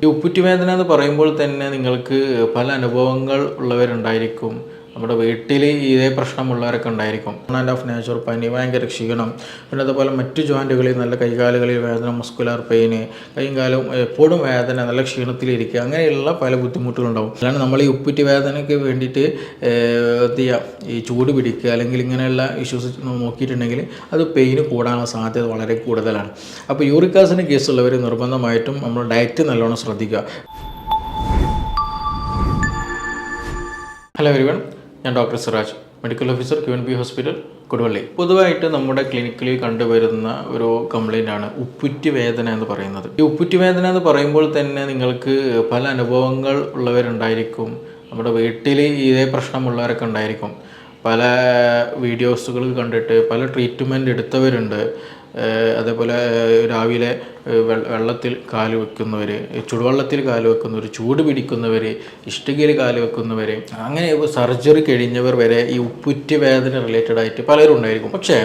ഈ ഉപ്പുറ്റുവേദന എന്ന് പറയുമ്പോൾ തന്നെ നിങ്ങൾക്ക് പല അനുഭവങ്ങൾ ഉള്ളവരുണ്ടായിരിക്കും. നമ്മുടെ വീട്ടിൽ ഇതേ പ്രശ്നമുള്ളവരൊക്കെ ഉണ്ടായിരിക്കും. ആൻഡ് ഓഫ് നേച്ചർ പനി, ഭയങ്കര ക്ഷീണം, പിന്നെ അതുപോലെ മറ്റു ജോയിൻറ്റുകളിൽ നല്ല കൈകാലുകളിൽ വേദന, മസ്കുലാർ പെയിന്, കൈയും കാലും എപ്പോഴും വേദന, നല്ല ക്ഷീണത്തിലിരിക്കുക, അങ്ങനെയുള്ള പല ബുദ്ധിമുട്ടുകളുണ്ടാവും. അല്ലാണ്ട് നമ്മൾ ഈ ഉപ്പുറ്റി വേദനയ്ക്ക് വേണ്ടിയിട്ട് എന്ത് ചെയ്യുക, ഈ ചൂട് പിടിക്കുക അല്ലെങ്കിൽ ഇങ്ങനെയുള്ള ഇഷ്യൂസ് നോക്കിയിട്ടുണ്ടെങ്കിൽ അത് പെയിന് കൂടാനുള്ള സാധ്യത വളരെ കൂടുതലാണ്. അപ്പോൾ യൂറിക് ആസിഡ് കേസുള്ളവർ നിർബന്ധമായിട്ടും നമ്മൾ ഡയറ്റ് നല്ലോണം ശ്രദ്ധിക്കുക. ഹലോ എവരിവൺ, ഞാൻ doctor Siraj, medical officer QNB hospital, Koduvally. പൊതുവായിട്ട് നമ്മുടെ ക്ലിനിക്കിൽ കണ്ടുവരുന്ന ഒരു കംപ്ലൈൻ്റ് ആണ് ഉപ്പുറ്റി വേദന എന്ന് പറയുന്നത്. ഈ ഉപ്പുറ്റി വേദന എന്ന് പറയുമ്പോൾ തന്നെ നിങ്ങൾക്ക് പല അനുഭവങ്ങൾ ഉള്ളവരുണ്ടായിരിക്കും. നമ്മുടെ വീട്ടിൽ ഇതേ പ്രശ്നമുള്ളവരൊക്കെ ഉണ്ടായിരിക്കും. പല വീഡിയോസുകൾ കണ്ടിട്ട് പല ട്രീറ്റ്മെൻറ്റ് എടുത്തവരുണ്ട്. അതേപോലെ രാവിലെ വെള്ളത്തിൽ കാല് വെക്കുന്നവർ, ചുടുവെള്ളത്തിൽ കാല് വെക്കുന്നവർ, ചൂട് പിടിക്കുന്നവർ, ഇഷ്ടികയിൽ കാല് വെക്കുന്നവർ, അങ്ങനെ സർജറി കഴിഞ്ഞവർ വരെ ഈ ഉപ്പുറ്റി വേദന റിലേറ്റഡ് ആയിട്ട് പലരും ഉണ്ടായിരിക്കും. പക്ഷേ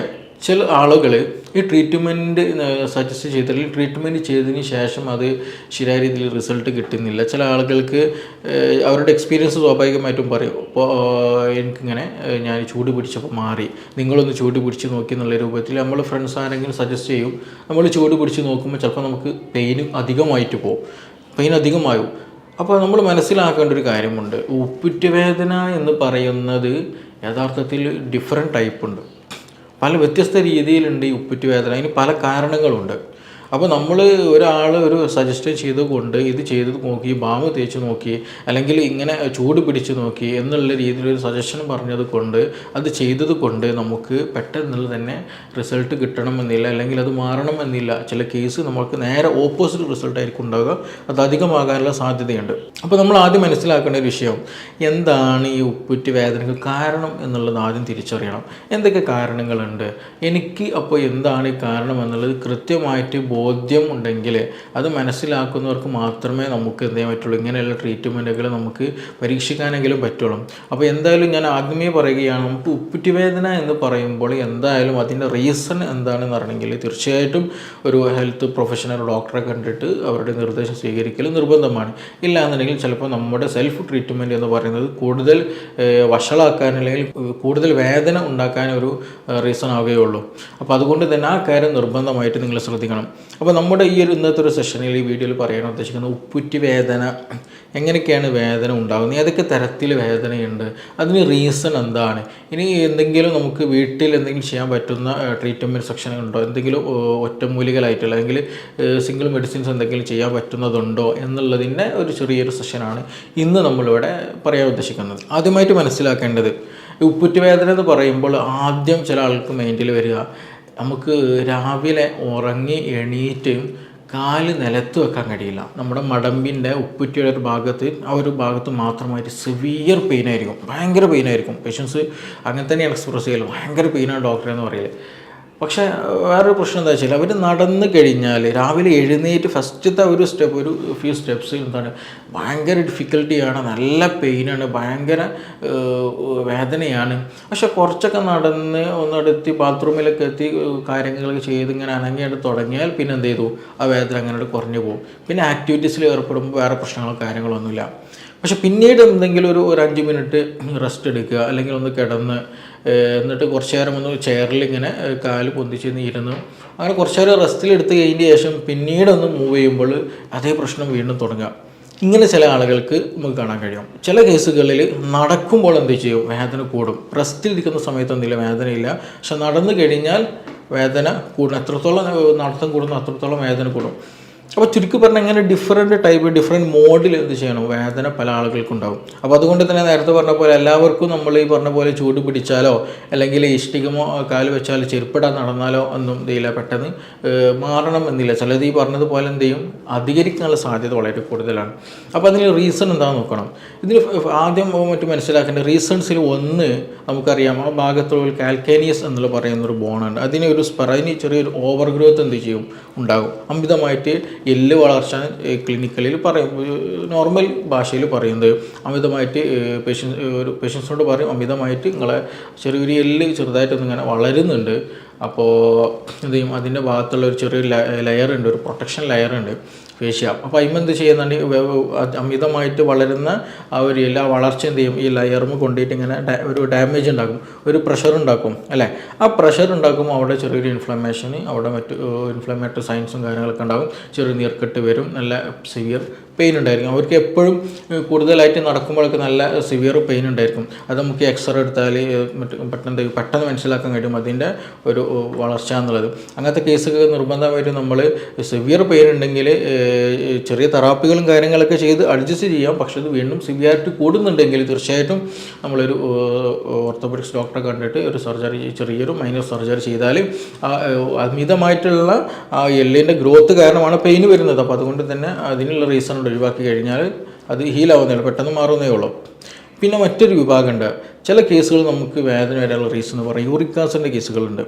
ചില ആളുകൾ ഈ ട്രീറ്റ്മെൻറ്റ് സജസ്റ്റ് ചെയ്തിട്ട് ട്രീറ്റ്മെൻറ്റ് ചെയ്തതിന് ശേഷം അത് ശരിയായ രീതിയിൽ റിസൾട്ട് കിട്ടുന്നില്ല. ചില ആളുകൾക്ക് അവരുടെ എക്സ്പീരിയൻസ് സ്വാഭാവികമായിട്ടും പറയും, ഇപ്പോൾ എനിക്കിങ്ങനെ ഞാൻ ചൂട് പിടിച്ചപ്പോൾ മാറി, നിങ്ങളൊന്ന് ചൂട് പിടിച്ച് നോക്കി എന്നുള്ള രൂപത്തിൽ നമ്മൾ ഫ്രണ്ട്സ് ആരെങ്കിലും സജസ്റ്റ് ചെയ്യും. നമ്മൾ ചൂട് പിടിച്ച് നോക്കുമ്പോൾ ചിലപ്പോൾ നമുക്ക് പെയിൻ അധികമായിട്ട് പോകും, പെയിൻ അധികമാകും. അപ്പോൾ നമ്മൾ മനസ്സിലാക്കേണ്ട ഒരു കാര്യമുണ്ട്, ഉപ്പുറ്റി വേദന എന്ന് പറയുന്നത് യഥാർത്ഥത്തിൽ ഡിഫറെൻറ്റ് ടൈപ്പ് ഉണ്ട്. പല വ്യത്യസ്ത രീതിയിലുണ്ട് ഈ ഉപ്പുറ്റി വേദന. അതിന് പല കാരണങ്ങളുണ്ട്. അപ്പോൾ നമ്മൾ ഒരാൾ ഒരു സജസ്റ്റ് ചെയ്തുകൊണ്ട് ഇത് ചെയ്ത് നോക്കി, ബാമ് തേച്ച് നോക്കി, അല്ലെങ്കിൽ ഇങ്ങനെ ചൂട് പിടിച്ച് നോക്കി എന്നുള്ള രീതിയിലൊരു സജഷൻ പറഞ്ഞത് കൊണ്ട്, അത് ചെയ്തത് കൊണ്ട് നമുക്ക് പെട്ടെന്നുള്ള തന്നെ റിസൾട്ട് കിട്ടണമെന്നില്ല, അല്ലെങ്കിൽ അത് മാറണമെന്നില്ല. ചില കേസ് നമുക്ക് നേരെ ഓപ്പോസിറ്റ് റിസൾട്ടായിരിക്കും ഉണ്ടാവുക, അത് അധികമാകാനുള്ള സാധ്യതയുണ്ട്. അപ്പോൾ നമ്മൾ ആദ്യം മനസ്സിലാക്കേണ്ട ഒരു വിഷയം, എന്താണ് ഈ ഉപ്പുറ്റി വേദനയ്ക്ക് കാരണം എന്നുള്ളത് ആദ്യം തിരിച്ചറിയണം. എന്തൊക്കെ കാരണങ്ങളുണ്ട്, എനിക്ക് അപ്പോൾ എന്താണ് ഈ കാരണം എന്നുള്ളത് കൃത്യമായിട്ട് ബോധ്യം ഉണ്ടെങ്കിൽ, അത് മനസ്സിലാക്കുന്നവർക്ക് മാത്രമേ നമുക്ക് എന്ത് ചെയ്യാൻ പറ്റുള്ളൂ, ഇങ്ങനെയുള്ള ട്രീറ്റ്മെൻറ്റുകൾ നമുക്ക് പരീക്ഷിക്കാനെങ്കിലും പറ്റുള്ളൂ. അപ്പോൾ എന്തായാലും ഞാൻ ആദ്യമേ പറയുകയാണ്, നമുക്ക് ഉപ്പുറ്റി വേദന എന്ന് പറയുമ്പോൾ എന്തായാലും അതിൻ്റെ റീസൺ എന്താണെന്ന് അറിയണമെങ്കിൽ തീർച്ചയായിട്ടും ഒരു ഹെൽത്ത് പ്രൊഫഷണൽ ഡോക്ടറെ കണ്ടിട്ട് അവരുടെ നിർദ്ദേശം സ്വീകരിക്കൽ നിർബന്ധമാണ്. ഇല്ല എന്നുണ്ടെങ്കിൽ ചിലപ്പോൾ നമ്മുടെ സെൽഫ് ട്രീറ്റ്മെൻറ്റ് എന്ന് പറയുന്നത് കൂടുതൽ വഷളാക്കാൻ അല്ലെങ്കിൽ കൂടുതൽ വേദന ഉണ്ടാക്കാൻ ഒരു റീസൺ ആവുകയുള്ളൂ. അപ്പോൾ അതുകൊണ്ട് തന്നെ ആ കാര്യം നിർബന്ധമായിട്ട് നിങ്ങൾ ശ്രദ്ധിക്കണം. അപ്പോൾ നമ്മുടെ ഈ ഒരു ഇന്നത്തെ ഒരു സെഷനിൽ, ഈ വീഡിയോയിൽ പറയാൻ ഉദ്ദേശിക്കുന്നത് ഉപ്പുറ്റി വേദന, എങ്ങനെയൊക്കെയാണ് വേദന ഉണ്ടാകുന്നത്, ഏതൊക്കെ തരത്തിൽ വേദനയുണ്ട്, അതിന് റീസൺ എന്താണ്, ഇനി എന്തെങ്കിലും നമുക്ക് വീട്ടിൽ എന്തെങ്കിലും ചെയ്യാൻ പറ്റുന്ന ട്രീറ്റ്മെൻറ്റ് സെക്ഷൻ ഉണ്ടോ, എന്തെങ്കിലും ഒറ്റമൂലികളായിട്ടുള്ള അല്ലെങ്കിൽ സിംഗിൾ മെഡിസിൻസ് എന്തെങ്കിലും ചെയ്യാൻ പറ്റുന്നതുണ്ടോ എന്നുള്ളതിൻ്റെ ഒരു ചെറിയൊരു സെഷനാണ് ഇന്ന് നമ്മളിവിടെ പറയാൻ ഉദ്ദേശിക്കുന്നത്. ആദ്യമായിട്ട് മനസ്സിലാക്കേണ്ടത്, ഉപ്പുറ്റി വേദന എന്ന് പറയുമ്പോൾ ആദ്യം ചില ആൾക്ക് മൈൻഡിൽ വരിക, നമുക്ക് രാവിലെ ഉറങ്ങി എണീറ്റ് കാല് നിലത്ത് വെക്കാൻ കഴിയില്ല. നമ്മുടെ മടമ്പിൻ്റെ ഉപ്പുറ്റിയുടെ ഒരു ഭാഗത്ത്, ആ ഒരു ഭാഗത്ത് മാത്രമായിട്ട് സിവിയർ പെയിനായിരിക്കും, ഭയങ്കര പെയിനായിരിക്കും. പേഷ്യൻസ് അങ്ങനെ തന്നെയാണ് എക്സ്പ്രസ് ചെയ്യല്, ഭയങ്കര പെയിനാണ് ഡോക്ടറെ എന്ന് പറയല്. പക്ഷേ വേറൊരു പ്രശ്നം എന്താ വെച്ചാൽ, അവർ നടന്നു കഴിഞ്ഞാൽ രാവിലെ എഴുന്നേറ്റ് ഫസ്റ്റത്തെ ഒരു ഫ്യൂ സ്റ്റെപ്സ് എന്താണ്, ഭയങ്കര ഡിഫിക്കൽട്ടിയാണ്, നല്ല പെയിനാണ്, ഭയങ്കര വേദനയാണ്. പക്ഷെ കുറച്ചൊക്കെ നടന്ന് ഒന്നെടുത്ത് ബാത്റൂമിലൊക്കെ എത്തി കാര്യങ്ങളൊക്കെ ചെയ്ത് ഇങ്ങനെ അനങ്ങിയിട്ട് തുടങ്ങിയാൽ പിന്നെ എന്ത് ചെയ്തു, ആ വേദന അങ്ങനെ കുറഞ്ഞു പോകും. പിന്നെ ആക്ടിവിറ്റീസിൽ ഏർപ്പെടുമ്പോൾ വേറെ പ്രശ്നങ്ങളോ കാര്യങ്ങളൊന്നുമില്ല. പക്ഷെ പിന്നീട് എന്തെങ്കിലും ഒരു 5 മിനിറ്റ് റെസ്റ്റ് എടുക്കുക, അല്ലെങ്കിൽ ഒന്ന് കിടന്ന് എന്നിട്ട് കുറച്ച് നേരം ഒന്ന് ചെയറിൽ ഇങ്ങനെ കാല് പൊന്തിച്ച് ഇരുന്ന് അങ്ങനെ കുറച്ച് നേരം റെസ്റ്റിലെടുത്ത് കഴിഞ്ഞതിന് ശേഷം പിന്നീടൊന്ന് മൂവ് ചെയ്യുമ്പോൾ അതേ പ്രശ്നം വീണ്ടും തുടങ്ങുക. ഇങ്ങനെ ചില ആളുകൾക്ക് നമുക്ക് കാണാൻ കഴിയും. ചില കേസുകളിൽ നടക്കുമ്പോൾ എന്ത് ചെയ്യും, വേദന കൂടും. റെസ്റ്റിലിരിക്കുന്ന സമയത്ത് എന്തെങ്കിലും വേദനയില്ല, പക്ഷെ നടന്നു കഴിഞ്ഞാൽ വേദന കൂടും. എത്രത്തോളം നടത്തം കൂടുന്നു അത്രത്തോളം വേദന കൂടും. അപ്പോൾ ചുരുക്കി പറഞ്ഞാൽ ഇങ്ങനെ ഡിഫറെൻറ്റ് മോഡിൽ എന്ത് ചെയ്യണം, വേദന പല ആളുകൾക്കുണ്ടാകും. അപ്പോൾ അതുകൊണ്ട് തന്നെ നേരത്തെ പറഞ്ഞ പോലെ എല്ലാവർക്കും നമ്മൾ ഈ പറഞ്ഞ പോലെ ചൂട് പിടിച്ചാലോ അല്ലെങ്കിൽ ഇഷ്ടികമോ കാല് വെച്ചാലോ ചെരുപ്പിടാൻ നടന്നാലോ ഒന്നും എന്തില്ല പെട്ടെന്ന് മാറണം എന്നില്ല. ചിലത് ഈ പറഞ്ഞതുപോലെ എന്ത് ചെയ്യും, അധികരിക്കാനുള്ള സാധ്യത വളരെ കൂടുതലാണ്. അപ്പോൾ അതിന് റീസൺ എന്താണെന്ന് നോക്കണം. ഇതിന് ആദ്യം മറ്റും മനസ്സിലാക്കേണ്ട റീസൺസിൽ ഒന്ന് നമുക്കറിയാം, ആ ഭാഗത്തുള്ള കാൽക്കേനിയസ് എന്നുള്ള പറയുന്നൊരു ബോണുണ്ട്. അതിന് ചെറിയൊരു ഓവർ ഗ്രോത്ത് എന്ത് ചെയ്യും, ഉണ്ടാകും. അമിതമായിട്ട് എല്ല് വളർച്ച ക്ലിനിക്കലിൽ നോർമൽ ഭാഷയിൽ പറയുന്നത് അമിതമായിട്ട് പേഷ്യൻസിനോട് പറയും, അമിതമായിട്ട് നിങ്ങളെ ചെറിയൊരു എല്ല് ചെറുതായിട്ടൊന്നും ഇങ്ങനെ വളരുന്നുണ്ട്. അപ്പോൾ എന്ത് ചെയ്യും, അതിൻ്റെ ഭാഗത്തുള്ള ഒരു ചെറിയൊരു ലെയറുണ്ട്, ഒരു പ്രൊട്ടക്ഷൻ ലെയറുണ്ട്. ഫേഷ്യ. അപ്പോൾ അതിമെന്ത് ചെയ്യുന്നുണ്ട്, അമിതമായിട്ട് വളരുന്ന ആ ഒരു എല്ലാ വളർച്ച എന്ത് ചെയ്യും, ഈ ലെയർമ് കൊണ്ടിട്ട് ഇങ്ങനെ ഒരു ഡാമേജ് ഉണ്ടാക്കും, ഒരു പ്രഷർ ഉണ്ടാക്കും അല്ലേ. ആ പ്രഷർ ഉണ്ടാക്കുമ്പോൾ അവിടെ ചെറിയൊരു ഇൻഫ്ലമേഷന്, അവിടെ മറ്റ് ഇൻഫ്ലമേറ്ററി സൈൻസും കാര്യങ്ങളൊക്കെ ഉണ്ടാകും, ചെറിയ നീർക്കെട്ട് വരും, നല്ല സിവിയർ പെയിൻ ഉണ്ടായിരിക്കും. അവർക്ക് എപ്പോഴും കൂടുതലായിട്ട് നടക്കുമ്പോഴൊക്കെ നല്ല സിവിയർ പെയിൻ ഉണ്ടായിരിക്കും. അത് നമുക്ക് എക്സ്റേ എടുത്താൽ പെട്ടെന്ന് മനസ്സിലാക്കാൻ കഴിയും അതിൻ്റെ ഒരു വളർച്ച എന്നുള്ളത്. അങ്ങനത്തെ കേസൊക്കെ നിർബന്ധമായിട്ട് നമ്മൾ സിവിയർ പെയിൻ ഉണ്ടെങ്കിൽ ചെറിയ തെറാപ്പികളും കാര്യങ്ങളൊക്കെ ചെയ്ത് അഡ്ജസ്റ്റ് ചെയ്യാം. പക്ഷെ അത് വീണ്ടും സിവിയാരിറ്റി കൂടുന്നുണ്ടെങ്കിൽ തീർച്ചയായിട്ടും നമ്മളൊരു ഓർത്തോപെഡിക്സ് ഡോക്ടറെ കണ്ടിട്ട് ഒരു സർജറി, ചെറിയൊരു മൈനർ സർജറി ചെയ്താൽ അമിതമായിട്ടുള്ള ആ എല്ലിൻ്റെ ഗ്രോത്ത് കാരണമാണ് പെയിൻ വരുന്നത്. അപ്പോൾ അതുകൊണ്ട് തന്നെ അതിനുള്ള റീസൺ ഒഴിവാക്കി കഴിഞ്ഞാൽ അത് ഹീലാവുന്നേ, പെട്ടെന്ന് മാറുന്നേ ഉള്ളൂ. പിന്നെ മറ്റൊരു വിഭാഗമുണ്ട്, ചില കേസുകൾ നമുക്ക് വേദന വരാനുള്ള റീസൺ എന്ന് പറയും യൂറിക് ആസിഡിൻ്റെ കേസുകളുണ്ട്.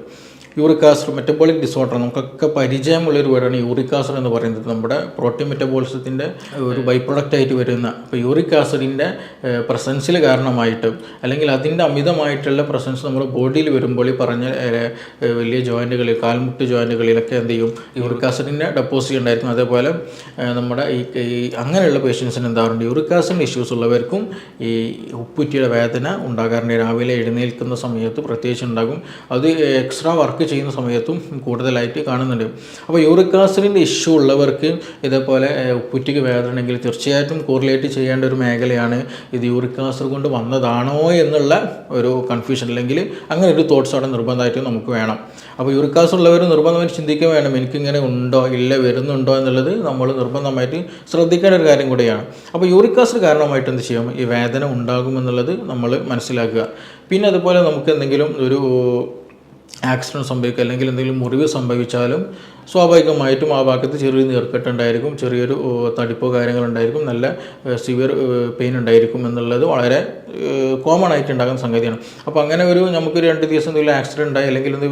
യൂറിക് ആസിഡ് മെറ്റബോളിക് ഡിസോർഡർ, നമുക്കൊക്കെ പരിചയമുള്ളൊരു വേർഡാണ് യൂറിക് ആസിഡ് എന്ന് പറയുന്നത്. നമ്മുടെ പ്രോട്ടീൻ മെറ്റബോളിസത്തിൻ്റെ ഒരു ബൈ പ്രൊഡക്റ്റ് ആയിട്ട് വരുന്ന, ഇപ്പോൾ യൂറിക് ആസിഡിൻ്റെ പ്രസൻസിൽ കാരണമായിട്ട് അല്ലെങ്കിൽ അതിൻ്റെ അമിതമായിട്ടുള്ള പ്രസൻസ് നമ്മുടെ ബോഡിയിൽ വരുമ്പോൾ ഈ പറഞ്ഞ വലിയ ജോയിൻറ്റുകളിൽ, കാൽമുട്ട് ജോയിൻറ്റുകളിലൊക്കെ എന്ത് ചെയ്യും, യൂറിക് ആസിഡിൻ്റെ ഡെപ്പോസിറ്റ് ഉണ്ടായിരിക്കും. അതേപോലെ നമ്മുടെ ഈ അങ്ങനെയുള്ള പേഷ്യൻസിന് എന്താറുണ്ട്, യൂറിക് ആസിഡിൻ്റെ ഇഷ്യൂസ് ഉള്ളവർക്കും ഈ ഉപ്പുറ്റിയുടെ വേദന ഉണ്ടാകാറുണ്ട്. രാവിലെ എഴുന്നേൽക്കുന്ന സമയത്ത് പ്രത്യേകിച്ച് ഉണ്ടാകും. അത് എക്സ്ട്രാ വർക്ക് ചെയ്യുന്ന സമയത്തും കൂടുതലായിട്ട് കാണുന്നുണ്ട്. അപ്പോൾ യൂറിക് ആസിഡിൻ്റെ ഇഷ്യൂ ഉള്ളവർക്ക് ഇതേപോലെ ഉപ്പുറ്റിക്ക് വേദന ഉണ്ടെങ്കിൽ തീർച്ചയായിട്ടും കോറിലേറ്റ് ചെയ്യേണ്ട ഒരു മേഖലയാണ് ഇത് യൂറിക് ആസിഡ് കൊണ്ട് വന്നതാണോ എന്നുള്ള ഒരു കൺഫ്യൂഷൻ, അല്ലെങ്കിൽ അങ്ങനെ ഒരു തോട്ട്സ് അവിടെ നിർബന്ധമായിട്ടും നമുക്ക് വേണം. അപ്പോൾ യൂറിക് ആസിഡ് ഉള്ളവർ നിർബന്ധമായിട്ട് ചിന്തിക്കുക വേണം, എനിക്കിങ്ങനെ ഉണ്ടോ ഇല്ല വരുന്നുണ്ടോ എന്നുള്ളത് നമ്മൾ നിർബന്ധമായിട്ട് ശ്രദ്ധിക്കേണ്ട ഒരു കാര്യം കൂടിയാണ്. അപ്പോൾ യൂറിക് ആസിഡ് കാരണമായിട്ട് എന്ത് ചെയ്യും, ഈ വേദന ഉണ്ടാകുമെന്നുള്ളത് നമ്മൾ മനസ്സിലാക്കുക. പിന്നെ അതുപോലെ നമുക്ക് എന്തെങ്കിലും ഒരു ആക്സിഡൻറ്റ് സംഭവിക്കുക അല്ലെങ്കിൽ എന്തെങ്കിലും മുറിവ് സംഭവിച്ചാലും സ്വാഭാവികമായിട്ടും ആ ഭാഗത്ത് ചെറിയൊരു നീർക്കെട്ടുണ്ടായിരിക്കും, ചെറിയൊരു തടിപ്പോ കാര്യങ്ങളുണ്ടായിരിക്കും, നല്ല സിവിയർ പെയിൻ ഉണ്ടായിരിക്കും എന്നുള്ളത് വളരെ കോമൺ ആയിട്ട് ഉണ്ടാകുന്ന സംഗതിയാണ്. അപ്പോൾ അങ്ങനെ ഒരു നമുക്കൊരു 2 ദിവസം എന്തെങ്കിലും ആക്സിഡൻറ്റ് ഉണ്ടായി അല്ലെങ്കിൽ ഒന്ന്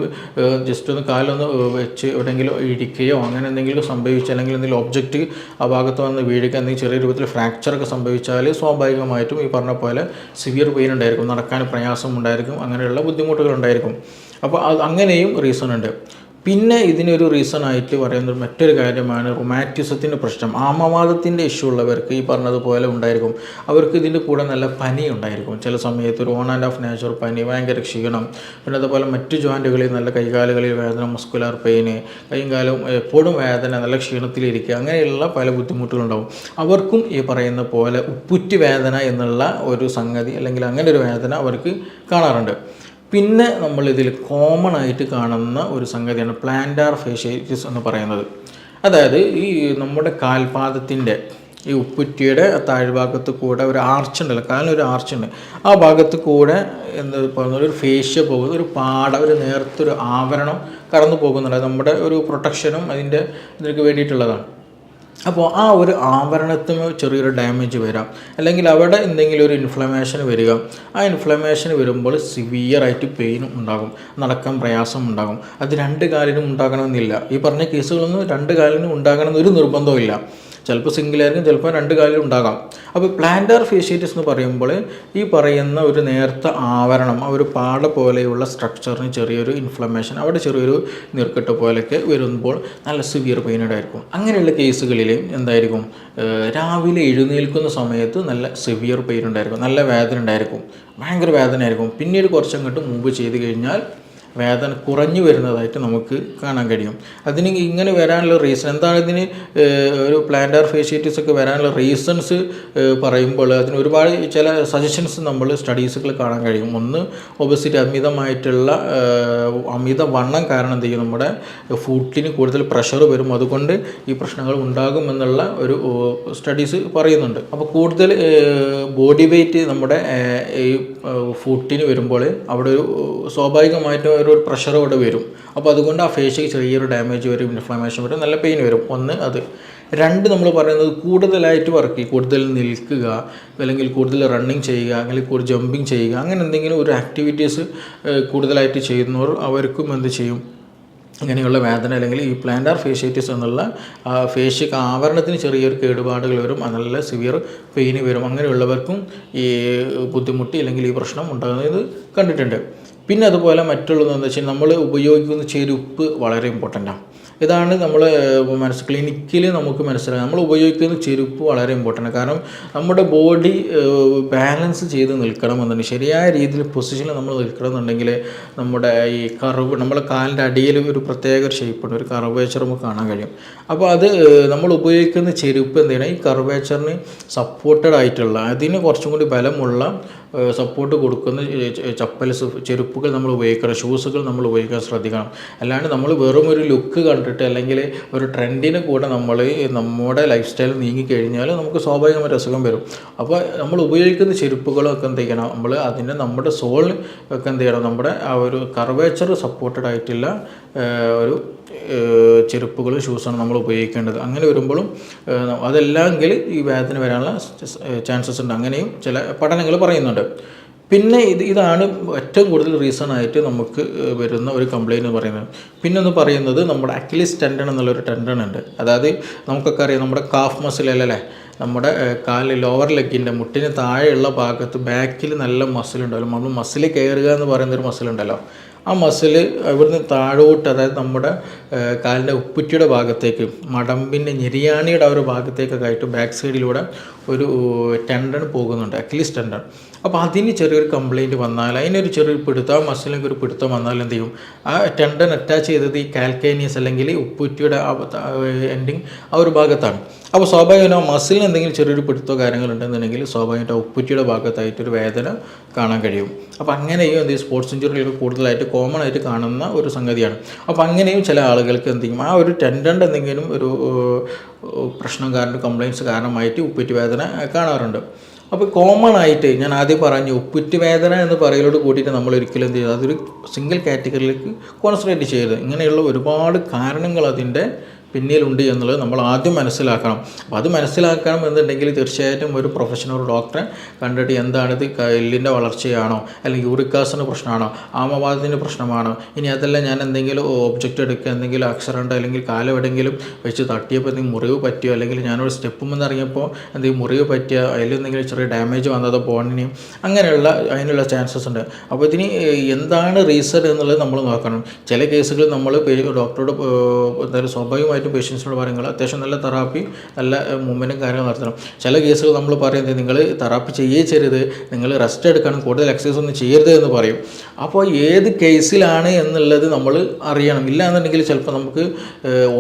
ജസ്റ്റ് ഒന്ന് കാലൊന്ന് വെച്ച് എവിടെയെങ്കിലും ഇടിക്കുകയോ അങ്ങനെ എന്തെങ്കിലും സംഭവിച്ചാൽ, അല്ലെങ്കിൽ എന്തെങ്കിലും ഒബ്ജക്റ്റ് ആ ഭാഗത്ത് വന്ന് വീഴുക, എന്തെങ്കിലും ചെറിയ രൂപത്തിൽ ഫ്രാക്ചറൊക്കെ സംഭവിച്ചാൽ സ്വാഭാവികമായിട്ടും ഈ പറഞ്ഞ പോലെ സിവിയർ പെയിൻ ഉണ്ടായിരിക്കും, നടക്കാൻ പ്രയാസം ഉണ്ടായിരിക്കും, അങ്ങനെയുള്ള ബുദ്ധിമുട്ടുകൾ ഉണ്ടായിരിക്കും. അപ്പോൾ അങ്ങനെയും റീസൺ ഉണ്ട്. പിന്നെ ഇതിനൊരു റീസണായിട്ട് പറയുന്നത് മറ്റൊരു കാര്യമാണ് റുമാറ്റിസത്തിൻ്റെ പ്രശ്നം. ആമവാദത്തിൻ്റെ ഇഷ്യൂ ഉള്ളവർക്ക് ഈ പറഞ്ഞതുപോലെ ഉണ്ടായിരിക്കും. അവർക്ക് ഇതിൻ്റെ കൂടെ നല്ല പനി ഉണ്ടായിരിക്കും, ചില സമയത്ത് ഒരു ഓൺ ആൻഡ് ഓഫ് നേച്ചർ പനി, ഭയങ്കര ക്ഷീണം, പിന്നെ അതുപോലെ മറ്റു ജോയിൻറ്റുകളിൽ നല്ല കൈകാലുകളിൽ വേദന, മസ്കുലർ പെയിന്, കൈയും കാലും എപ്പോഴും വേദന, നല്ല ക്ഷീണത്തിലിരിക്കുക, അങ്ങനെയുള്ള പല ബുദ്ധിമുട്ടുകളുണ്ടാവും. അവർക്കും ഈ പറയുന്ന പോലെ ഉപ്പുറ്റി വേദന എന്നുള്ള ഒരു സംഗതി അല്ലെങ്കിൽ അങ്ങനെ ഒരു വേദന അവർക്ക് കാണാറുണ്ട്. പിന്നെ നമ്മളിതിൽ കോമൺ ആയിട്ട് കാണുന്ന ഒരു സംഗതിയാണ് പ്ലാന്റാർ ഫേഷ്യാറ്റിസ് എന്ന് പറയുന്നത്. അതായത് ഈ നമ്മുടെ കാൽപാദത്തിൻ്റെ ഈ ഉപ്പുറ്റിയുടെ താഴ്ഭാഗത്ത് കൂടെ ഒരു ആർച്ച് ഉണ്ടല്ലോ, കാലിനൊരു ആർച്ചുണ്ട്, ആ ഭാഗത്ത് കൂടെ എന്താ പറയുന്നത് ഒരു ഫേഷ്യ പോകുന്ന ഒരു പാട, ഒരു നേർത്തൊരു ആവരണം കടന്നു പോകുന്നുണ്ട്. നമ്മുടെ ഒരു പ്രൊട്ടക്ഷനും ഇതിനൊക്കെ വേണ്ടിയിട്ടുള്ളതാണ്. അപ്പോൾ ആ ഒരു ആവരണത്തിന് ചെറിയൊരു ഡാമേജ് വരാം, അല്ലെങ്കിൽ അവിടെ എന്തെങ്കിലും ഒരു ഇൻഫ്ലമേഷൻ വരിക. ആ ഇൻഫ്ലമേഷൻ വരുമ്പോൾ സിവിയറായിട്ട് പെയിനും ഉണ്ടാകും, നടക്കാൻ പ്രയാസം ഉണ്ടാകും. അത് 2 കാലിനും ഉണ്ടാകണമെന്നില്ല. ഈ പറഞ്ഞ കേസുകളൊന്നും 2 കാലിനും ഉണ്ടാകണമെന്നൊരു നിർബന്ധമില്ല. ചിലപ്പോൾ സിംഗിളായിരിക്കും, ചിലപ്പോൾ 2 കാലിലും ഉണ്ടാകാം. അപ്പോൾ പ്ലാന്റാർ ഫേഷ്യാറ്റിസ് എന്ന് പറയുമ്പോൾ ഈ പറയുന്ന ഒരു നേർത്ത ആവരണം, ആ ഒരു പാട പോലെയുള്ള സ്ട്രക്ചറിന് ചെറിയൊരു ഇൻഫ്ലമേഷൻ, അവിടെ ചെറിയൊരു നീർക്കെട്ട് പോലെയൊക്കെ വരുമ്പോൾ നല്ല സിവിയർ പെയിൻ ഉണ്ടായിരിക്കും. അങ്ങനെയുള്ള കേസുകളിൽ എന്തായിരിക്കും, രാവിലെ എഴുന്നേൽക്കുന്ന സമയത്ത് നല്ല സിവിയർ പെയിൻ ഉണ്ടായിരിക്കും, നല്ല വേദന ഉണ്ടായിരിക്കും, ഭയങ്കര വേദന ആയിരിക്കും. പിന്നീട് കുറച്ചങ്ങോട്ട് മുമ്പ് ചെയ്ത് കഴിഞ്ഞാൽ വേദന കുറഞ്ഞു വരുന്നതായിട്ട് നമുക്ക് കാണാൻ കഴിയും. അതിന് ഇങ്ങനെ വരാനുള്ള റീസൺ എന്താണ്, ഇതിന് ഒരു പ്ലാന്റാർ ഫേഷ്യാറ്റിസ് ഒക്കെ വരാനുള്ള റീസൺസ് പറയുമ്പോൾ അതിന് ഒരുപാട് ചില സജഷൻസ് നമ്മൾ സ്റ്റഡീസുകൾ കാണാൻ കഴിയും. ഒന്ന്, ഒബസിറ്റി, അമിതവണ്ണം കാരണം എന്ത് ചെയ്യും, നമ്മുടെ ഫുട്ടിന് കൂടുതൽ പ്രഷർ വരും, അതുകൊണ്ട് ഈ പ്രശ്നങ്ങൾ ഉണ്ടാകുമെന്നുള്ള ഒരു സ്റ്റഡീസ് പറയുന്നുണ്ട്. അപ്പോൾ കൂടുതൽ ബോഡി വെയ്റ്റ് നമ്മുടെ ഈ ഫുട്ടിന് വരുമ്പോൾ അവിടെ ഒരു സ്വാഭാവികമായിട്ടും ഒരു പ്രഷർ അവിടെ വരും. അപ്പോൾ അതുകൊണ്ട് ആ ഫേഷ്യക്ക് ചെറിയൊരു ഡാമേജ് വരും, ഇൻഫ്ലമേഷൻ വരും, നല്ല പെയിൻ വരും. ഒന്ന് അത്. 2 നമ്മൾ പറയുന്നത് കൂടുതലായിട്ട് വർക്ക് ചെയ്യുക, കൂടുതൽ നിൽക്കുക, അല്ലെങ്കിൽ കൂടുതൽ റണ്ണിങ് ചെയ്യുക, അല്ലെങ്കിൽ കൂടുതൽ ജമ്പിങ് ചെയ്യുക, അങ്ങനെ എന്തെങ്കിലും ഒരു ആക്ടിവിറ്റീസ് കൂടുതലായിട്ട് ചെയ്യുന്നവർ അവർക്കും എന്ത് ചെയ്യും, ഇങ്ങനെയുള്ള വേദന അല്ലെങ്കിൽ ഈ പ്ലാന്റാർ ഫേഷ്യാറ്റിസ് എന്നുള്ള ഫേഷ്യക്ക് ആവരണത്തിന് ചെറിയൊരു കേടുപാടുകൾ വരും, നല്ല സിവിയർ പെയിന് വരും. അങ്ങനെയുള്ളവർക്കും ഈ ബുദ്ധിമുട്ട് അല്ലെങ്കിൽ ഈ പ്രശ്നം ഉണ്ടാകുന്നത് കണ്ടിട്ടുണ്ട്. പിന്നെ അതുപോലെ മറ്റുള്ളതെന്ന് വെച്ചാൽ നമ്മൾ ഉപയോഗിക്കുന്ന ചെരുപ്പ് വളരെ ഇമ്പോർട്ടൻ്റാണ്. ഇതാണ് നമ്മൾ ക്ലിനിക്കിൽ നമുക്ക് മനസ്സിലാക്കാം. നമ്മൾ ഉപയോഗിക്കുന്ന ചെരുപ്പ് വളരെ ഇമ്പോർട്ടൻ്റ്. കാരണം നമ്മുടെ ബോഡി ബാലൻസ് ചെയ്ത് നിൽക്കണമെന്നുണ്ടെങ്കിൽ, ശരിയായ രീതിയിൽ പൊസിഷനിൽ നമ്മൾ നിൽക്കണമെന്നുണ്ടെങ്കിൽ, നമ്മുടെ ഈ കർവ്, നമ്മുടെ കാലിൻ്റെ അടിയിൽ ഒരു പ്രത്യേക ഒരു ഷേപ്പുണ്ട്, ഒരു കർവേച്ചർ നമുക്ക് കാണാൻ കഴിയും. അപ്പോൾ അത് നമ്മൾ ഉപയോഗിക്കുന്ന ചെരുപ്പ് എന്ത് ചെയ്യണം, ഈ കർവേച്ചറിന് സപ്പോർട്ടഡ് ആയിട്ടുള്ള, അതിന് കുറച്ചും കൂടി ബലമുള്ള സപ്പോർട്ട് കൊടുക്കുന്ന ചെരുപ്പുകൾ നമ്മൾ ഉപയോഗിക്കണം, ഷൂസുകൾ നമ്മൾ ഉപയോഗിക്കാൻ ശ്രദ്ധിക്കണം. അല്ലാണ്ട് നമ്മൾ വെറും ഒരു ലുക്ക് കണ്ടിട്ട് അല്ലെങ്കിൽ ഒരു ട്രെൻഡിന് കൂടെ നമ്മൾ നമ്മുടെ ലൈഫ് സ്റ്റൈൽ നീങ്ങിക്കഴിഞ്ഞാൽ നമുക്ക് സ്വാഭാവികമായിട്ട് അസുഖം വരും. അപ്പോൾ നമ്മൾ ഉപയോഗിക്കുന്ന ചെരുപ്പുകളൊക്കെ എന്ത് ചെയ്യണം, നമ്മൾ അതിൻ്റെ നമ്മുടെ സോളിന് ഒക്കെ എന്ത് ചെയ്യണം, നമ്മുടെ ആ ഒരു കർവേച്ചർ സപ്പോർട്ടഡ് ആയിട്ടുള്ള ഒരു ചെരുപ്പുകൾ, ഷൂസാണ് നമ്മൾ ഉപയോഗിക്കേണ്ടത്. അങ്ങനെ വരുമ്പോഴും അതല്ലെങ്കിൽ ഈ വേദന വരാനുള്ള ചാൻസസ് ഉണ്ട്. അങ്ങനെയും ചില പഠനങ്ങൾ പറയുന്നുണ്ട്. പിന്നെ ഇതാണ് ഏറ്റവും കൂടുതൽ റീസൺ ആയിട്ട് നമുക്ക് വരുന്ന ഒരു കംപ്ലയിൻറ്റ് എന്ന് പറയുന്നത്. പിന്നെ ഒന്ന് പറയുന്നത് നമ്മുടെ അക്ലിസ് ടെൻഡൺ എന്നുള്ളൊരു ടെൻഡൺ ഉണ്ട്. അതായത് നമുക്കൊക്കെ അറിയാം, നമ്മുടെ കാഫ് മസിലല്ലേ, നമ്മുടെ കാല് ലോവർ ലെഗിൻ്റെ മുട്ടിന് താഴെയുള്ള ഭാഗത്ത് ബാക്കിൽ നല്ല മസിലുണ്ടല്ലോ, നമ്മൾ മസിൽ കയറുക എന്ന് പറയുന്നൊരു മസിലുണ്ടല്ലോ, ആ മസിൽ ഇവിടുന്ന് താഴോട്ട്, അതായത് നമ്മുടെ കാലിൻ്റെ ഉപ്പുറ്റിയുടെ ഭാഗത്തേക്ക്, മടമ്പിൻ്റെ ഞെരിയാണിയുടെ ആ ഒരു ഭാഗത്തേക്കൊക്കെ ആയിട്ട് ബാക്ക് സൈഡിലൂടെ ഒരു ടെൻഡൺ പോകുന്നുണ്ട്, അക്ലിസ് ടെൻഡൺ. അപ്പോൾ അതിന് ചെറിയൊരു കംപ്ലയിൻറ്റ് വന്നാൽ, അതിനൊരു ചെറിയൊരു പിടുത്തം, ആ മസിലിനൊക്കെ ഒരു പിടുത്തം വന്നാൽ എന്ത് ചെയ്യും, ആ ടെൻഡൺ അറ്റാച്ച് ചെയ്തത് ഈ കാൽക്കേനിയസ് അല്ലെങ്കിൽ ഉപ്പുറ്റിയുടെ എൻഡിങ് ആ ഒരു ഭാഗത്താണ്. അപ്പോൾ സ്വാഭാവികമായിട്ടും ആ മസിലിന് എന്തെങ്കിലും ചെറിയൊരു പിടുത്തോ കാര്യങ്ങളുണ്ടെന്നുണ്ടെങ്കിൽ സ്വാഭാവികമായിട്ട് ഉപ്പുറ്റിയുടെ ഭാഗത്തായിട്ടൊരു വേദന കാണാൻ കഴിയും. അപ്പോൾ അങ്ങനെയും എന്ത് ചെയ്യും, സ്പോർട്സ് ഇഞ്ചുറികൾ കൂടുതലായിട്ട് കോമൺ ആയിട്ട് കാണുന്ന ഒരു സംഗതിയാണ്. അപ്പോൾ അങ്ങനെയും ചില ആളുകൾക്ക് എന്ത് ചെയ്യും, ആ ഒരു ടെൻഡൻ്റെ എന്തെങ്കിലും ഒരു പ്രശ്നം കാരണം, കംപ്ലയിൻറ്റ്സ് കാരണമായിട്ട് ഉപ്പുറ്റി വേദന കാണാറുണ്ട്. അപ്പോൾ കോമൺ ആയിട്ട് ഞാൻ ആദ്യം പറഞ്ഞു, ഉപ്പുറ്റി വേദന എന്ന് പറയലോട് കൂടിയിട്ട് നമ്മൾ ഒരിക്കലും എന്ത് ചെയ്യുക, അതൊരു സിംഗിൾ കാറ്റഗറിയിലേക്ക് കോൺസെൻട്രേറ്റ് ചെയ്യരുത്. ഇങ്ങനെയുള്ള ഒരുപാട് കാരണങ്ങൾ അതിൻ്റെ പിന്നിലുണ്ട് എന്നുള്ളത് നമ്മൾ ആദ്യം മനസ്സിലാക്കണം. അപ്പോൾ അത് മനസ്സിലാക്കണം എന്നുണ്ടെങ്കിൽ തീർച്ചയായിട്ടും ഒരു പ്രൊഫഷണൽ ഡോക്ടറെ കണ്ടിട്ട് എന്താണിത്, എല്ലിൻ്റെ വളർച്ചയാണോ, അല്ലെങ്കിൽ യൂറിക് ആസിഡിൻ്റെ പ്രശ്നമാണോ, ആമവാദത്തിൻ്റെ പ്രശ്നമാണോ, ഇനി അതല്ല ഞാൻ എന്തെങ്കിലും ഒബ്ജക്റ്റ് എടുക്കുക, എന്തെങ്കിലും ആക്സിഡൻറ്റ് അല്ലെങ്കിൽ കാലെവിടെയെങ്കിലും വെച്ച് തട്ടിയപ്പോൾ എന്തെങ്കിലും മുറിവ് പറ്റിയോ, അല്ലെങ്കിൽ ഞാനൊരു സ്റ്റെപ്പുമെന്ന് ഇറങ്ങിയപ്പോൾ എന്തെങ്കിലും മുറിവ് പറ്റിയോ, അതിലെന്തെങ്കിലും ചെറിയ ഡാമേജ് വന്നതോ ബോണിന്, അങ്ങനെയുള്ള അതിനുള്ള ചാൻസസ് ഉണ്ട്. അപ്പോൾ ഇതിന് എന്താണ് റീസൺ എന്നുള്ളത് നമ്മൾ നോക്കണം. ചില കേസുകൾ നമ്മൾ ഡോക്ടറോട് എന്തായാലും സ്വാഭാവികമായിട്ട് പേഷ്യൻസിനോട് പറയുന്നത് അത്യാവശ്യം നല്ല തെറാപ്പി, നല്ല മൂവ്മെൻറ്റും കാര്യങ്ങൾ നടത്തണം. ചില കേസുകൾ നമ്മൾ പറയുന്നത് നിങ്ങൾ തെറാപ്പി ചെയ്യരുത്, നിങ്ങൾ റെസ്റ്റ് എടുക്കണം, കൂടുതൽ എക്സസൈസ് ഒന്നും ചെയ്യരുത് എന്ന് പറയും. അപ്പോൾ ഏത് കേസിലാണ് എന്നുള്ളത് നമ്മൾ അറിയണം. ഇല്ല എന്നുണ്ടെങ്കിൽ ചിലപ്പോൾ നമുക്ക്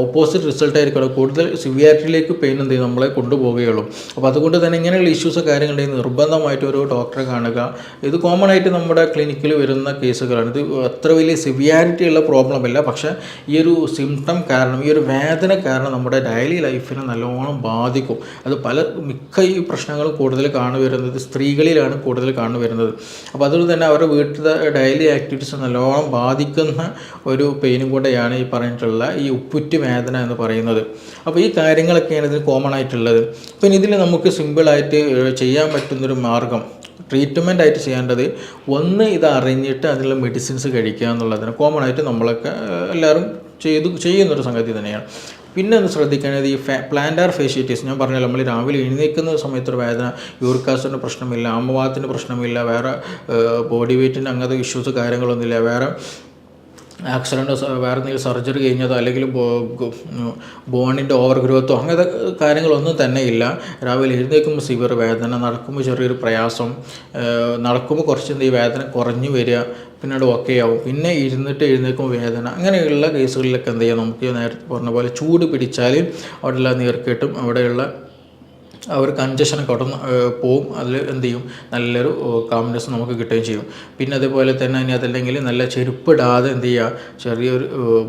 ഓപ്പോസിറ്റ് റിസൾട്ട് ആയിരിക്കും, കൂടുതൽ സിവിയാരിറ്റിയിലേക്ക് പെയിൻ എന്ത് ചെയ്യും നമ്മളെ കൊണ്ടുപോവുകയുള്ളൂ. അപ്പോൾ അതുകൊണ്ട് തന്നെ ഇങ്ങനെയുള്ള ഇഷ്യൂസ് കാര്യങ്ങളുണ്ടെങ്കിൽ നിർബന്ധമായിട്ട് ഒരു ഡോക്ടറെ കാണുക. ഇത് കോമൺ ആയിട്ട് നമ്മുടെ ക്ലിനിക്കിൽ വരുന്ന കേസുകളാണ്. ഇത് അത്ര വലിയ സിവിയാരിറ്റി ഉള്ള പ്രോബ്ലം അല്ല, പക്ഷേ ഈ ഒരു സിംറ്റം കാരണം, ഈ ഒരു വേദന കാരണം നമ്മുടെ ഡെയിലി ലൈഫിനെ നല്ലോണം ബാധിക്കും. അത് മിക്ക ഈ പ്രശ്നങ്ങളും കൂടുതൽ കാണുവരുന്നത് സ്ത്രീകളിലാണ് കൂടുതൽ കാണുവരുന്നത്. അപ്പോൾ അതുകൊണ്ട് തന്നെ അവരുടെ വീട്ടിലെ ഡെയിലി ആക്ടിവിറ്റീസ് നല്ലോണം ബാധിക്കുന്ന ഒരു പെയിനും കൂടെയാണ് ഈ പറഞ്ഞിട്ടുള്ള ഈ ഉപ്പുറ്റി വേദന എന്ന് പറയുന്നത്. അപ്പോൾ ഈ കാര്യങ്ങളൊക്കെയാണ് ഇതിന് കോമൺ ആയിട്ടുള്ളത്. പിന്നെ ഇതിൽ നമുക്ക് സിമ്പിളായിട്ട് ചെയ്യാൻ പറ്റുന്നൊരു മാർഗം, ട്രീറ്റ്മെൻ്റ് ആയിട്ട് ചെയ്യേണ്ടത്, ഒന്ന് ഇത് അറിഞ്ഞിട്ട് അതിനുള്ള മെഡിസിൻസ് കഴിക്കുക എന്നുള്ളതിന് കോമൺ ആയിട്ട് നമ്മളൊക്കെ എല്ലാവരും ചെയ്യുന്നൊരു സംഗതി തന്നെയാണ്. പിന്നെ ഒന്ന് ശ്രദ്ധിക്കേണ്ടത് ഈ പ്ലാന്റാർ ഫേഷ്യേറ്റീസ്, ഞാൻ പറഞ്ഞല്ലോ, നമ്മൾ രാവിലെ എഴുന്നേൽക്കുന്ന സമയത്തൊരു വേദന, യൂറിക് ആസിഡിൻ്റെ പ്രശ്നമില്ല, ആമവാദത്തിൻ്റെ പ്രശ്നമില്ല, വേറെ ബോഡി വെയ്റ്റിൻ്റെ അങ്ങനത്തെ ഇഷ്യൂസ് കാര്യങ്ങളൊന്നുമില്ല, വേറെ ആക്സിഡൻറ്റോ വേറെ എന്തെങ്കിലും സർജറി കഴിഞ്ഞതോ അല്ലെങ്കിൽ ബോണിൻ്റെ ഓവർ ഗ്രോത്തോ അങ്ങനത്തെ കാര്യങ്ങളൊന്നും തന്നെ ഇല്ല. രാവിലെ എഴുന്നേൽക്കുമ്പോൾ സിവിയർ വേദന, നടക്കുമ്പോൾ ചെറിയൊരു പ്രയാസം, നടക്കുമ്പോൾ കുറച്ച് ഈ വേദന കുറഞ്ഞു വരിക, പിന്നീട് ഓക്കെ ആവും, പിന്നെ എഴുന്നേൽക്കുമ്പോൾ വേദന, അങ്ങനെയുള്ള കേസുകളിലൊക്കെ എന്ത് ചെയ്യാം, നമുക്ക് നേരത്തെ പറഞ്ഞ പോലെ ചൂട് പിടിച്ചാൽ അവിടെയുള്ള നീർക്കെട്ടും അവിടെയുള്ള ആ ഒരു കൺജഷനൊക്കെ അവിടെ പോവും. അതിൽ എന്ത് ചെയ്യും, നല്ലൊരു കാംനെസ് നമുക്ക് കിട്ടുകയും ചെയ്യും. പിന്നെ അതേപോലെ തന്നെ ഇനി അതല്ലെങ്കിൽ നല്ല ചെരുപ്പിടാതെ എന്ത് ചെയ്യുക, ചെറിയൊരു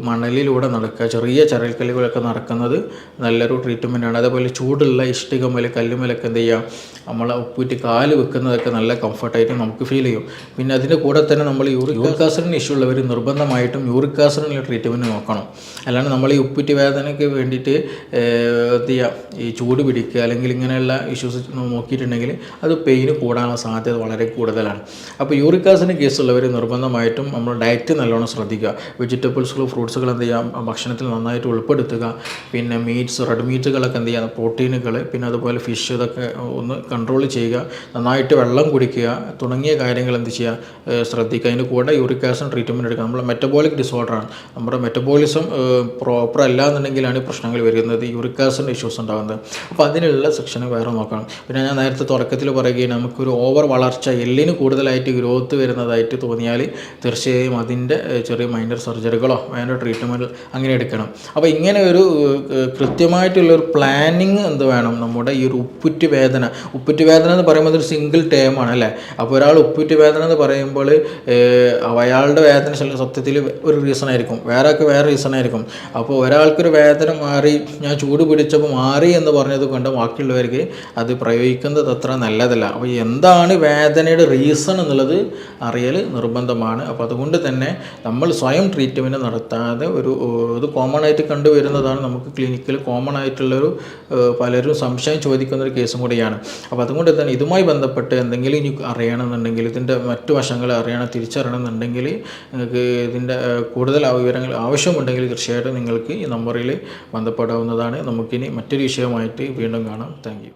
മണലിലൂടെ നടക്കുക, ചെറിയ ചരൽക്കല്ലുകളൊക്കെ നടക്കുന്നത് നല്ലൊരു ട്രീറ്റ്മെൻറ്റാണ്. അതേപോലെ ചൂടുള്ള ഇഷ്ടികമേൽ കല്ലുമേലൊക്കെ എന്ത് ചെയ്യുക, നമ്മൾ ഉപ്പിട്ട് കാല് വെക്കുന്നതൊക്കെ നല്ല കംഫർട്ടായിട്ട് നമുക്ക് ഫീൽ ചെയ്യും. പിന്നെ അതിൻ്റെ കൂടെ തന്നെ നമ്മൾ യൂറിക് ആസിഡിന് ഇഷ്യൂ ഉള്ളവർ നിർബന്ധമായിട്ടും യൂറിക് ആസിഡിനുള്ള ട്രീറ്റ്മെൻറ്റ് നോക്കണം. അല്ലാണ്ട് നമ്മൾ ഈ ഉപ്പിറ്റ് വേദനയ്ക്ക് വേണ്ടിയിട്ട് എന്ത് ചെയ്യുക, ഈ ചൂട് പിടിക്കുക അല്ലെങ്കിൽ ഇങ്ങനെ അങ്ങനെയുള്ള ഇഷ്യൂസ് നോക്കിയിട്ടുണ്ടെങ്കിൽ അത് പെയിന് കൂടാനുള്ള സാധ്യത വളരെ കൂടുതലാണ്. അപ്പോൾ യൂറിക് ആസിഡിൻ്റെ കേസുള്ളവർ നിർബന്ധമായിട്ടും നമ്മൾ ഡയറ്റ് നല്ലോണം ശ്രദ്ധിക്കുക. വെജിറ്റബിൾസുകളും ഫ്രൂട്ട്സുകൾ എന്ത് ചെയ്യാം ഭക്ഷണത്തിൽ നന്നായിട്ട് ഉൾപ്പെടുത്തുക. പിന്നെ റെഡ് മീറ്റുകളൊക്കെ എന്ത് ചെയ്യുക, പ്രോട്ടീനുകൾ, പിന്നെ അതുപോലെ ഫിഷ്, ഇതൊക്കെ ഒന്ന് കൺട്രോൾ ചെയ്യുക. നന്നായിട്ട് വെള്ളം കുടിക്കുക തുടങ്ങിയ കാര്യങ്ങൾ എന്ത് ചെയ്യുക ശ്രദ്ധിക്കുക. അതിന് കൂടെ യൂറിക് ആസിഡ് ട്രീറ്റ്മെൻറ്റ് എടുക്കുക. നമ്മൾ മെറ്റബോളിക് ഡിസോർഡറാണ്, നമ്മുടെ മെറ്റബോളിസം പ്രോപ്പർ അല്ല എന്നുണ്ടെങ്കിലാണ് പ്രശ്നങ്ങൾ വരുന്നത്, യൂറിക് ആസിഡിൻ്റെ ഇഷ്യൂസ് ഉണ്ടാകുന്നത്. അപ്പോൾ അതിനുള്ള സെക്ഷൻ വേറെ നോക്കണം. പിന്നെ ഞാൻ നേരത്തെ തുടക്കത്തിൽ പറയുകയാണ്, നമുക്കൊരു ഓവർ വളർച്ച, എല്ലിന് കൂടുതലായിട്ട് ഗ്രോത്ത് വരുന്നതായിട്ട് തോന്നിയാൽ തീർച്ചയായും അതിൻ്റെ ചെറിയ മൈനർ സർജറികളോ മൈനർ ട്രീറ്റ്മെൻറ്റ് അങ്ങനെ എടുക്കണം. അപ്പോൾ ഇങ്ങനെ ഒരു കൃത്യമായിട്ടുള്ളൊരു പ്ലാനിങ് എന്ത് വേണം. നമ്മുടെ ഈ ഒരു ഉപ്പുറ്റി വേദന എന്ന് പറയുമ്പോൾ അതൊരു സിംഗിൾ ടേമാണ് അല്ലേ. അപ്പോൾ ഒരാൾ ഉപ്പുറ്റി വേദന എന്ന് പറയുമ്പോൾ അയാളുടെ വേദന സത്യത്തിൽ ഒരു റീസൺ ആയിരിക്കും, വേറെ റീസൺ ആയിരിക്കും. അപ്പോൾ ഒരാൾക്കൊരു വേദന മാറി, ഞാൻ ചൂട് പിടിച്ചപ്പോൾ മാറി എന്ന് പറഞ്ഞത് കൊണ്ട് ബാക്കിയുള്ളവർക്ക് അത് പ്രയോഗിക്കുന്നത് അത്ര നല്ലതല്ല. അപ്പോൾ എന്താണ് വേദനയുടെ റീസൺ എന്നുള്ളത് അറിയൽ നിർബന്ധമാണ്. അപ്പോൾ അതുകൊണ്ട് തന്നെ നമ്മൾ സ്വയം ട്രീറ്റ്മെൻറ്റ് നടത്താതെ ഇത് കോമൺ ആയിട്ട് കണ്ടുവരുന്നതാണ്. നമുക്ക് ക്ലിനിക്കിൽ കോമൺ ആയിട്ടുള്ളൊരു പലരും സംശയം ചോദിക്കുന്നൊരു കേസും കൂടിയാണ്. അപ്പോൾ അതുകൊണ്ട് തന്നെ ഇതുമായി ബന്ധപ്പെട്ട് എന്തെങ്കിലും ഇനി അറിയണമെന്നുണ്ടെങ്കിൽ, ഇതിൻ്റെ മറ്റു വശങ്ങൾ തിരിച്ചറിയണമെന്നുണ്ടെങ്കിൽ, നിങ്ങൾക്ക് ഇതിൻ്റെ കൂടുതൽ വിവരങ്ങൾ ആവശ്യമുണ്ടെങ്കിൽ തീർച്ചയായിട്ടും നിങ്ങൾക്ക് ഈ നമ്പറിൽ ബന്ധപ്പെടാവുന്നതാണ്. നമുക്കിനി മറ്റൊരു വിഷയമായിട്ട് വീണ്ടും കാണാം. Thank you.